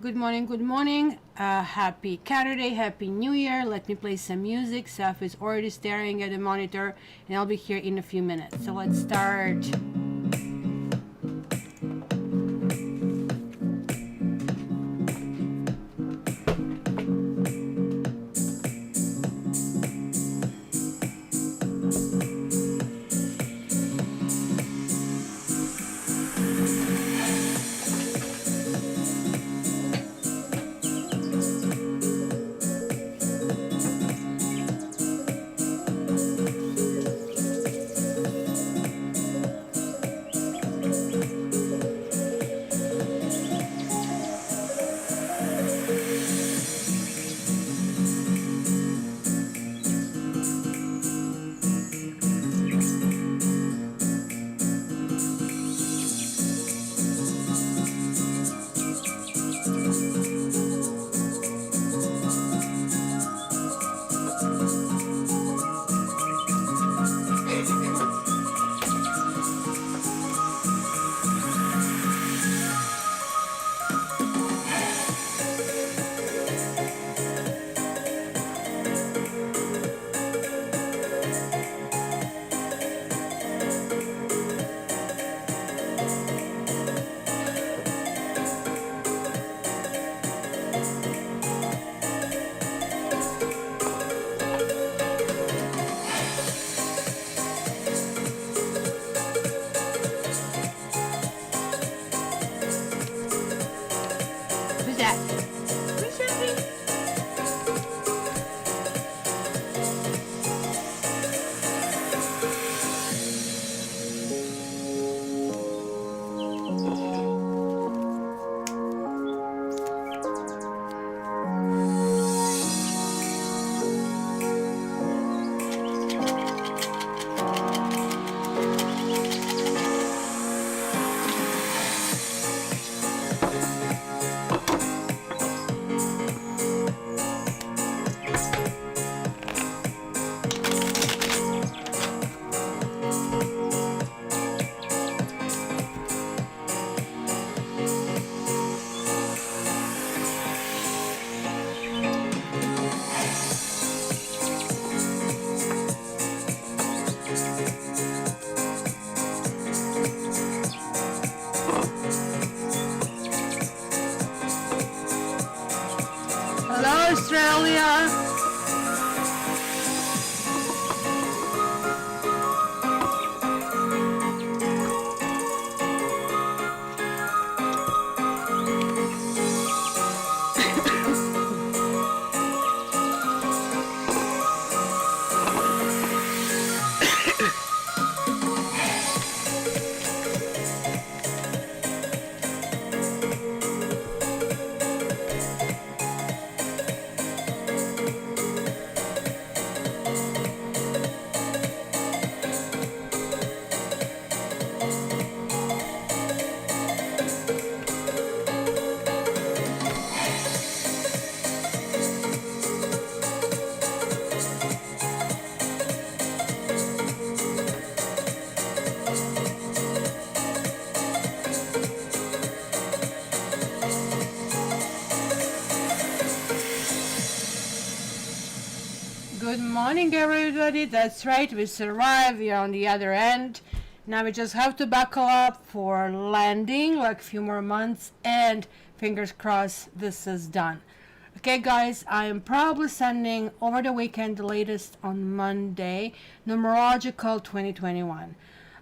Good morning, good morning. Happy Caturday, happy New Year. Let me play some music. Saf is already staring at the monitor, and I'll be here in a few minutes. So let's start. Who's that? Who's that? Hello, Australia. Good morning, everybody. That's right, we survived. We are on the other end. Now we just have to buckle up for landing, like a few more months, and fingers crossed this is done. Okay, guys, I am probably sending over the weekend the latest on Monday, numerological 2021.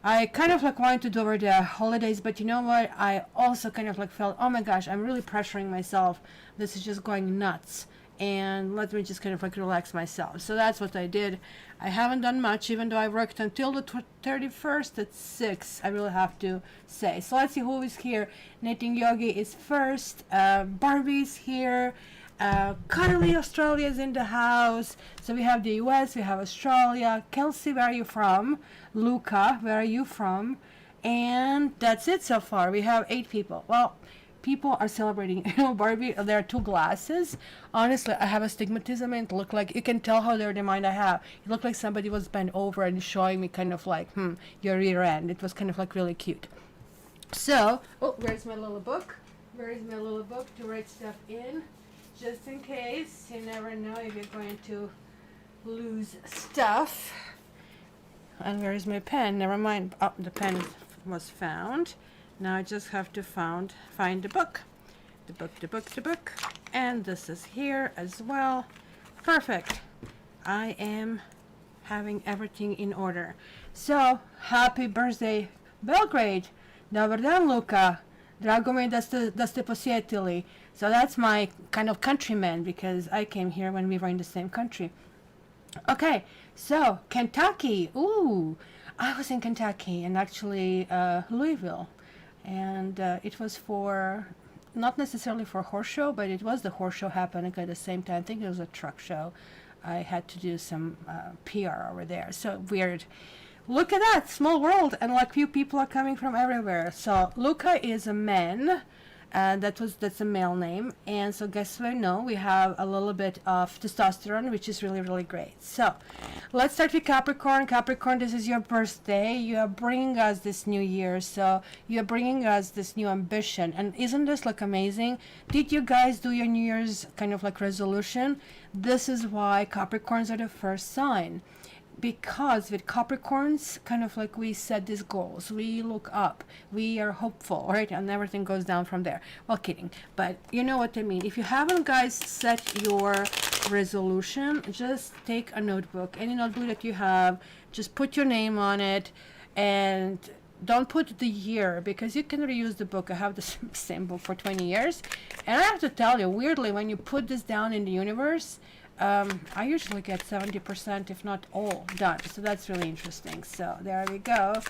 I kind of like wanted to do over the holidays, but you know what? I also kind of like felt, oh my gosh, I'm really pressuring myself. This is just going nuts. And let me just kind of like relax myself. So that's what I did. I haven't done much, even though I worked until the 31st at 6, I really have to say. So let's see who is here. Knitting Yogi is first. Barbie's here. Caturday, Australia is in the house. So we have the US, we have Australia. Kelsey, where are you from? Luca, where are you from? And that's it so far. We have 8 people. Well, people are celebrating. You know, Barbie, there are 2 glasses. Honestly, I have astigmatism and look like, you can tell how dirty mind I have. It looked like somebody was bent over and showing me kind of like, your rear end. It was kind of like really cute. So, oh, where's my little book? Where is my little book to write stuff in? Just in case. You never know if you're going to lose stuff. And where is my pen? Never mind. Oh, the pen was found. Now I just have to find the book. The book. And this is here as well. Perfect. I am having everything in order. So, happy birthday, Belgrade. Dobar dan, Luka. Drago mi da ste posjetili. So that's my kind of countryman, because I came here when we were in the same country. Okay, so Kentucky. Ooh, I was in Kentucky, and actually Louisville. And it was for, not necessarily for a horse show, but it was the horse show happening at the same time. I think it was a truck show. I had to do some PR over there. So weird. Look at that, small world, and like few people are coming from everywhere. So Luca is a man. That's a male name, and so guess what? No, we have a little bit of testosterone, which is really, really great. So let's start with Capricorn. Capricorn, this is your birthday. You are bringing us this new year, so you are bringing us this new ambition. And isn't this like amazing? Did you guys do your New Year's kind of like resolution? This is why Capricorns are the first sign. Because with Capricorns, kind of like we set these goals, we look up, we are hopeful, right? And everything goes down from there. Well, kidding, but you know what I mean. If you haven't, guys, set your resolution, just take a notebook, any notebook that you have, just put your name on it, and don't put the year, because you can reuse the book. I have the same book for 20 years, and I have to tell you, weirdly, when you put this down in the universe, I usually get 70%, if not all, done. So that's really interesting. So there we go.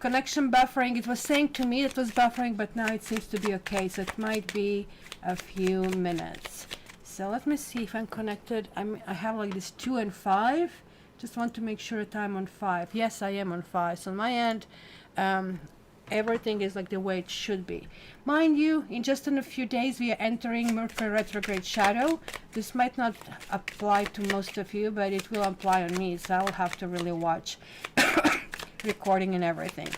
Connection buffering. It was saying to me it was buffering, but now it seems to be okay. So it might be a few minutes. So let me see if I'm connected. I have like this 2 and 5. Just want to make sure that I'm on 5. Yes, I am on 5. So on my end, everything is like the way it should be. Mind you, in a few days we are entering Mercury retrograde shadow. This might not apply to most of you, but it will apply on me, so I'll have to really watch recording and everything.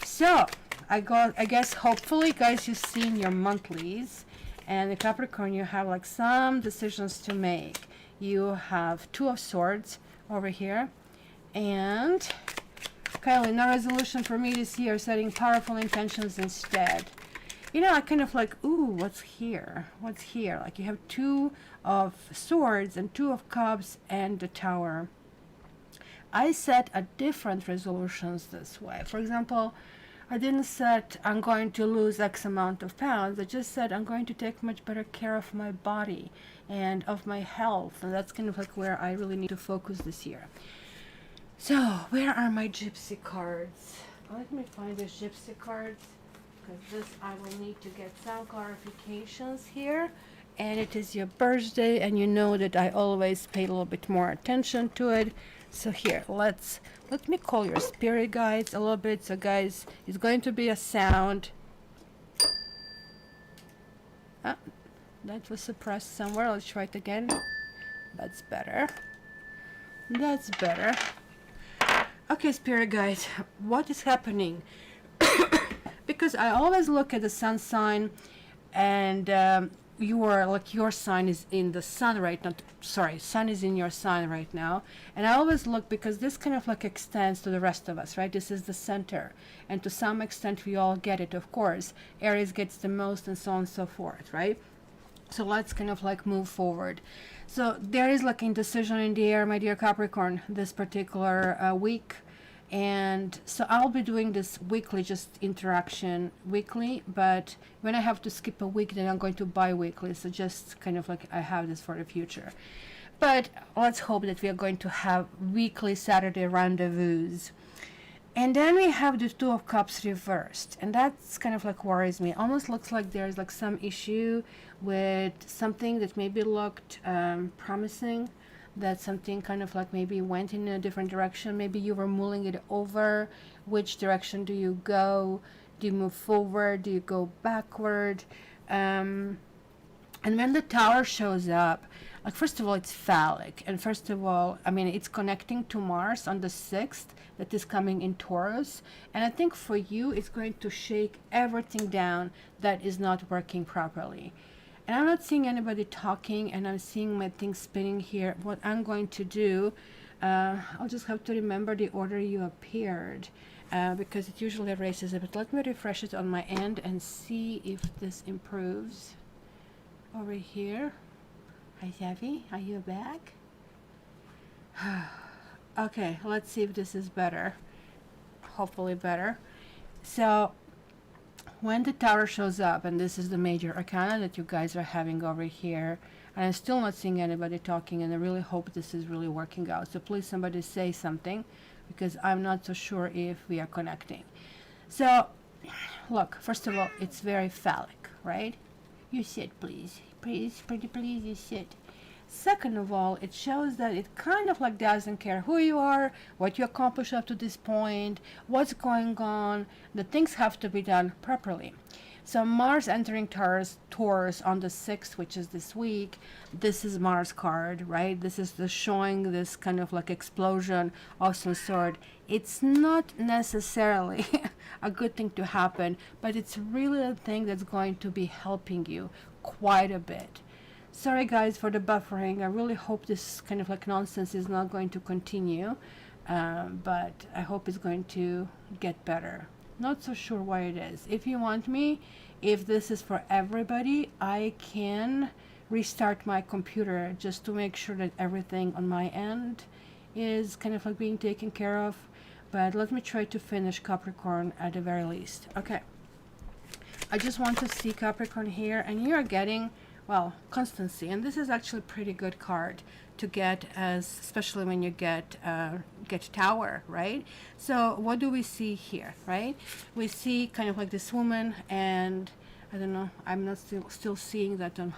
So I guess hopefully, guys, you've seen your monthlies, and the Capricorn, you have like some decisions to make. You have 2 of Swords over here, and Kylie, no resolution for me this year, setting powerful intentions instead. You know, I kind of like, ooh, what's here? What's here? Like you have 2 of Swords and 2 of Cups and the Tower. I set a different resolutions this way. For example, I didn't set I'm going to lose X amount of pounds. I just said I'm going to take much better care of my body and of my health. And that's kind of like where I really need to focus this year. So, where are my gypsy cards? Let me find the gypsy cards, because this I will need to get some clarifications here. And it is your birthday, and you know that I always pay a little bit more attention to it. So here, let me call your spirit guides a little bit. So guys, it's going to be a sound. Ah, that was suppressed somewhere. Let's try it again. That's better. That's better. Okay, spirit guides, what is happening? Because I always look at the sun sign, and your sign is in the sun right now. Sorry, sun is in your sign right now. And I always look, because this kind of like extends to the rest of us, right? This is the center. And to some extent, we all get it, of course. Aries gets the most, and so on and so forth, right? So let's kind of like move forward. So there is like indecision in the air, my dear Capricorn, this particular week. And so I'll be doing this weekly, just interaction weekly. But when I have to skip a week, then I'm going to bi-weekly. So just kind of like I have this for the future. But let's hope that we are going to have weekly Saturday rendezvous. And then we have the 2 of Cups reversed, and that's kind of like worries me. Almost looks like there's like some issue with something that maybe looked promising, that something kind of like maybe went in a different direction. Maybe you were mulling it over. Which direction do you go? Do you move forward? Do you go backward? And when the tower shows up, like first of all, it's phallic, and first of all, I mean, it's connecting to Mars on the 6th, that is coming in Taurus, and I think for you, it's going to shake everything down that is not working properly. And I'm not seeing anybody talking, and I'm seeing my thing spinning here. What I'm going to do, I'll just have to remember the order you appeared, because it usually erases it. But let me refresh it on my end and see if this improves. Over here. Hi, Savvy. Are you back? Okay, let's see if this is better. Hopefully better. So, when the tower shows up, and this is the major arcana that you guys are having over here, and I'm still not seeing anybody talking, and I really hope this is really working out. So please somebody say something, because I'm not so sure if we are connecting. So, look, first of all, it's very phallic, right? You sit, please. Please, pretty please, you sit. Second of all, it shows that it kind of like doesn't care who you are, what you accomplished up to this point, what's going on. The things have to be done properly. So Mars entering Taurus on the 6th, which is this week. This is Mars card, right? This is the showing this kind of like explosion of some sort. It's not necessarily a good thing to happen, but it's really a thing that's going to be helping you quite a bit. Sorry guys for the buffering. I really hope this kind of like nonsense is not going to continue, but I hope it's going to get better. Not so sure why it is. If you want me, if this is for everybody, I can restart my computer just to make sure that everything on my end is kind of like being taken care of. But let me try to finish Capricorn at the very least. Okay. I just want to see Capricorn here, and you are getting, well, constancy, and this is actually a pretty good card to get, as especially when you get Tower, right? So what do we see here, right? We see kind of like this woman, and I don't know, I'm not still seeing that on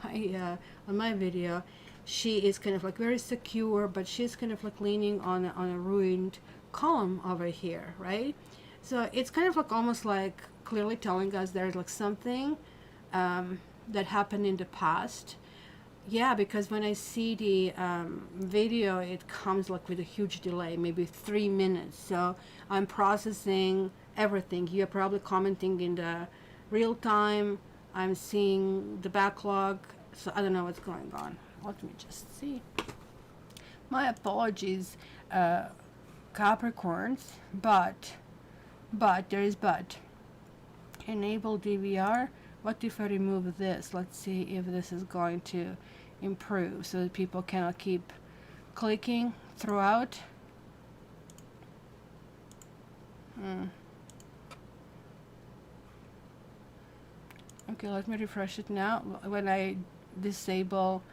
my video. She is kind of like very secure, but she's kind of like leaning on a ruined column over here, right? So it's kind of like almost like clearly telling us there's like something that happened in the past. Yeah, because when I see the video, it comes like with a huge delay, maybe 3 minutes. So I'm processing everything. You're probably commenting in the real time. I'm seeing the backlog. So I don't know what's going on. Let me just see. My apologies, Capricorns, but there is but. Enable DVR. What if I remove this? Let's see if this is going to improve so that people cannot keep clicking throughout. Okay, let me refresh it now. When I disable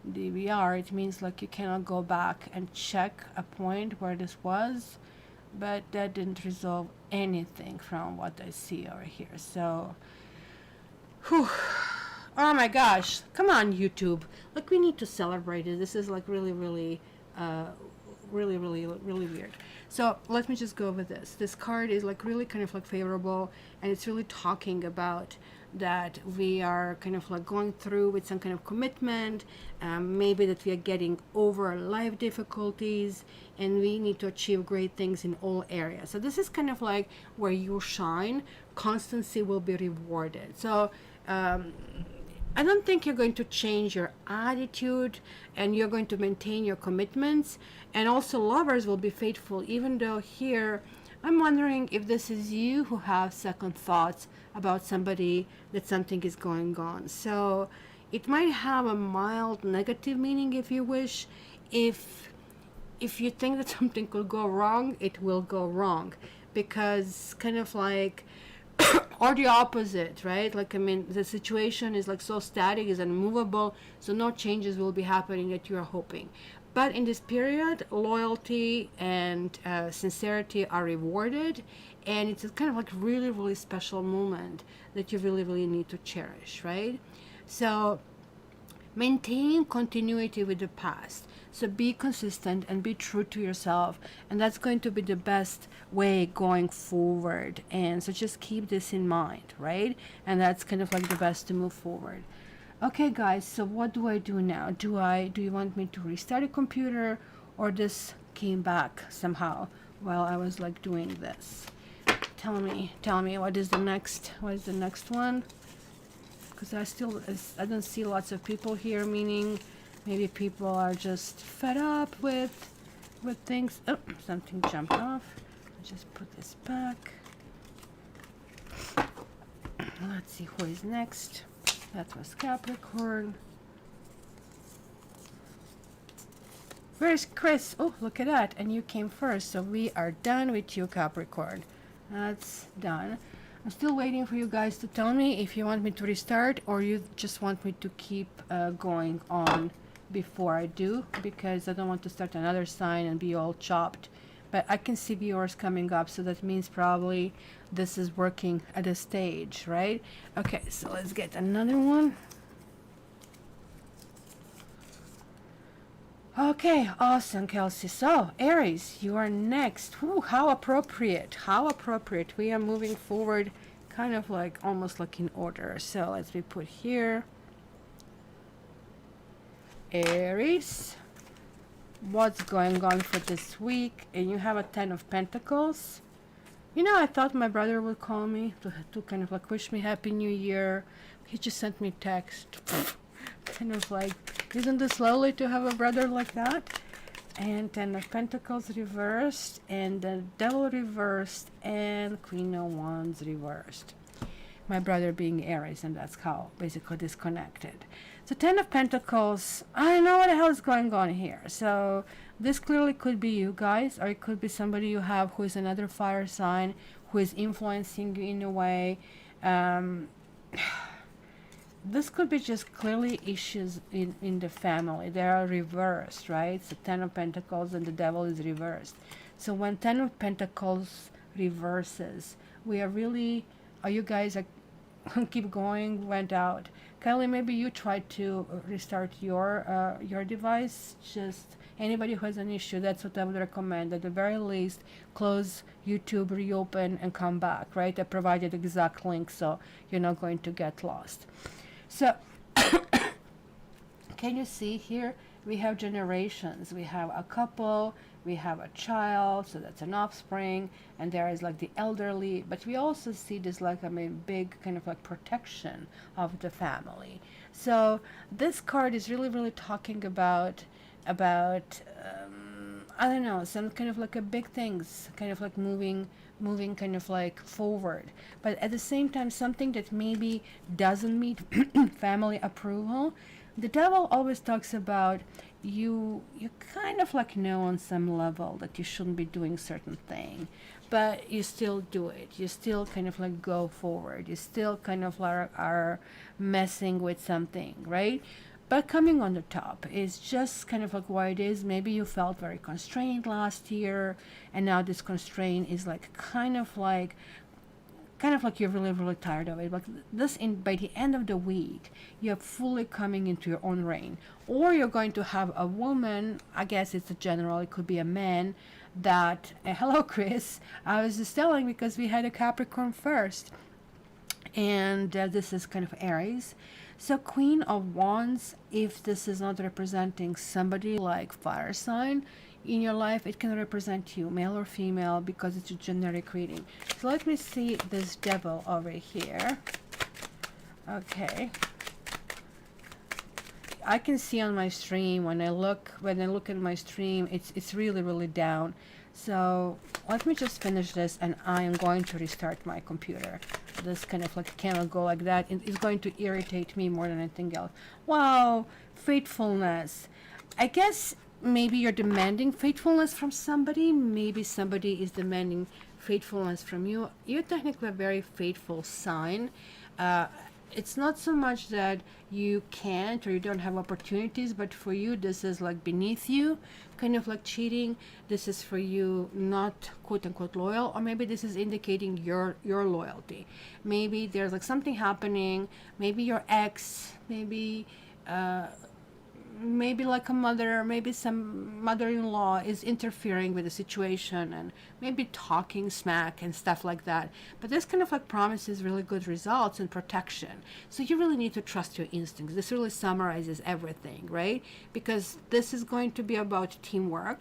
DVR, it means like you cannot go back and check a point where this was, but that didn't resolve anything from what I see over here. So whew. Oh my gosh, come on YouTube, like we need to celebrate it. This is like really weird. So let me just go over this. This card is like really kind of like favorable, and it's really talking about that we are kind of like going through with some kind of commitment, maybe that we are getting over life difficulties, and we need to achieve great things in all areas. So this is kind of like where you shine. Constancy will be rewarded. So I don't think you're going to change your attitude, and you're going to maintain your commitments, and also lovers will be faithful, even though here I'm wondering if this is you who have second thoughts about somebody, that something is going on. So it might have a mild negative meaning if you wish. If you think that something could go wrong, it will go wrong, because kind of like or the opposite, right? Like, I mean, the situation is like so static, is unmovable, so no changes will be happening that you are hoping. But in this period, loyalty and sincerity are rewarded, and it's a kind of like really special moment that you really need to cherish, right? So maintain continuity with the past. So be consistent and be true to yourself, and that's going to be the best way going forward. And so just keep this in mind, right? And that's kind of like the best to move forward. Okay, guys, so what do I do now? Do you want me to restart a computer, or this came back somehow while I was like doing this? Tell me what is the next one? Because I don't see lots of people here, meaning maybe people are just fed up with things. Oh, something jumped off. I'll just put this back. Let's see who is next. That was Capricorn. Where's Chris? Oh, look at that. And you came first. So we are done with you, Capricorn. That's done. I'm still waiting for you guys to tell me if you want me to restart or you just want me to keep going on before I do, because I don't want to start another sign and be all chopped. But I can see viewers coming up, so that means probably this is working at a stage, right? Okay, so let's get another one. Okay, awesome, Kelsey. So, Aries, you are next. Whew, how appropriate. How appropriate. We are moving forward kind of like almost like in order. So, let's be put here. Aries, what's going on for this week? And you have a 10 of Pentacles. You know, I thought my brother would call me to kind of like wish me Happy New Year. He just sent me text. Kind of like, isn't this lovely to have a brother like that? And 10 of Pentacles reversed, and the Devil reversed, and Queen of Wands reversed. My brother being Aries, and that's how basically disconnected. So 10 of Pentacles, I don't know what the hell is going on here. So this clearly could be you guys, or it could be somebody you have who is another fire sign, who is influencing you in a way. This could be just clearly issues in the family. They are reversed, right? So 10 of Pentacles and the Devil is reversed. So when 10 of Pentacles reverses, we are really, are you guys are keep going, went out. Kylie, maybe you try to restart your device. Just anybody who has an issue, that's what I would recommend. At the very least, close YouTube, reopen, and come back, right? I provided the exact link, so you're not going to get lost. So, can you see here? We have generations. We have a couple, we have a child, so that's an offspring, and there is like the elderly, but we also see this like big kind of like protection of the family. So this card is really talking about I don't know, some kind of like a big things, kind of like moving kind of like forward, but at the same time something that maybe doesn't meet family approval. The Devil always talks about you kind of like know on some level that you shouldn't be doing certain thing, but you still do it. You still kind of like go forward. You still kind of like are messing with something, right? But coming on the top is just kind of like why it is. Maybe you felt very constrained last year, and now this constraint is like kind of like you're really tired of it. But this, by the end of the week, you're fully coming into your own reign. Or you're going to have a woman, I guess it's a general, it could be a man, that hello Chris, I was just telling because we had a Capricorn first, and this is kind of Aries. So Queen of Wands, if this is not representing somebody like fire sign in your life, it can represent you, male or female, because it's a generic reading. So let me see this Devil over here. Okay. I can see on my stream when I look at my stream, it's really down. So let me just finish this, and I am going to restart my computer. This kind of like cannot go like that. It's going to irritate me more than anything else. Wow, faithfulness. I guess maybe you're demanding faithfulness from somebody. Maybe somebody is demanding faithfulness from you. You're technically a very faithful sign. It's not so much that you can't or you don't have opportunities, but for you this is like beneath you, kind of like cheating. This is for you not quote unquote loyal, or maybe this is indicating your loyalty. Maybe there's like something happening, maybe your ex, maybe maybe like a mother, maybe some mother-in-law is interfering with the situation and maybe talking smack and stuff like that. But this kind of like promises really good results and protection. So you really need to trust your instincts. This really summarizes everything, right? Because this is going to be about teamwork.